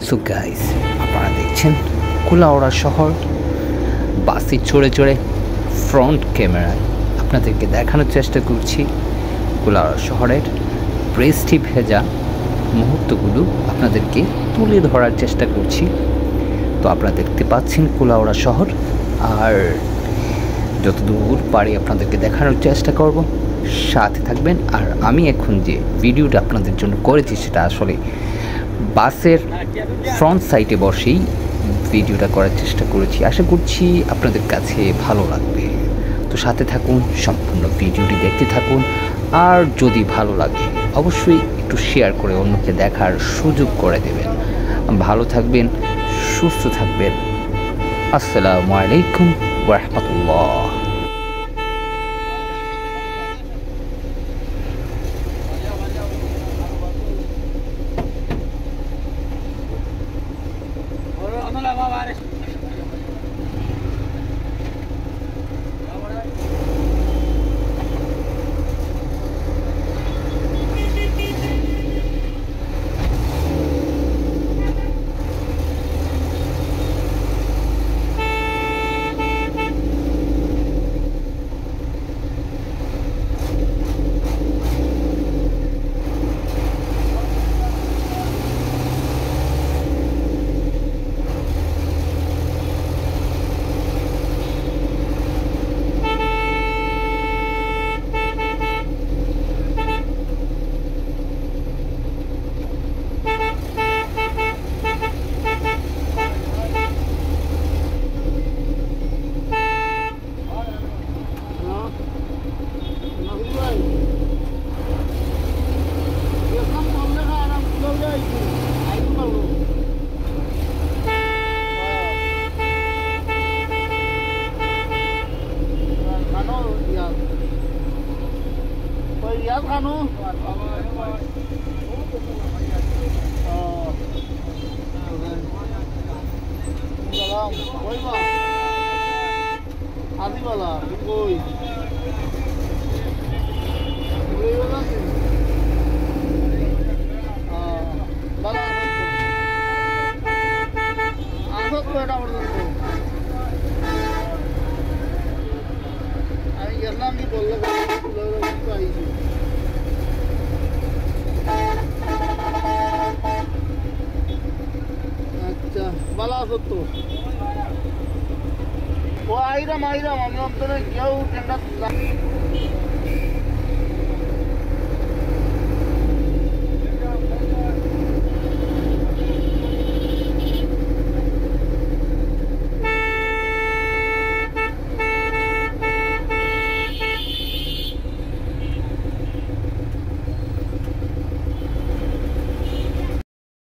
So guys, আপনারা দেখছেন কুলাউড়া শহর বাসে চড়ে চড়ে ফ্রন্ট ক্যামেরায় আপনাদেরকে দেখানোর চেষ্টা করছি কুলাউড়া শহরের বৃষ্টি ভেজা মুহূর্তগুলো আপনাদেরকে তুলে ধরার চেষ্টা করছি। তো আপনারা দেখতে পাচ্ছেন কুলাউড়া শহর, আর যতদূর পারি আপনাদেরকে দেখানোর চেষ্টা করব, সাথে থাকবেন। আর আমি এখন যে ভিডিওটা আপনাদের জন্য করেছি সেটা আসলে বাসের ফ্রন্ট সাইডে বসেই ভিডিওটা করার চেষ্টা করেছি। আশা করছি আপনাদের কাছে ভালো লাগবে। তো সাথে থাকুন, সম্পূর্ণ ভিডিওটি দেখতে থাকুন। আর যদি ভালো লাগে অবশ্যই একটু শেয়ার করে অন্যকে দেখার সুযোগ করে দেবেন। ভালো থাকবেন, সুস্থ থাকবেন। আসসালামু আলাইকুম ওয়া রাহমাতুল্লাহ। আইরাম আমি অন্তরে কেউ টেন্ডার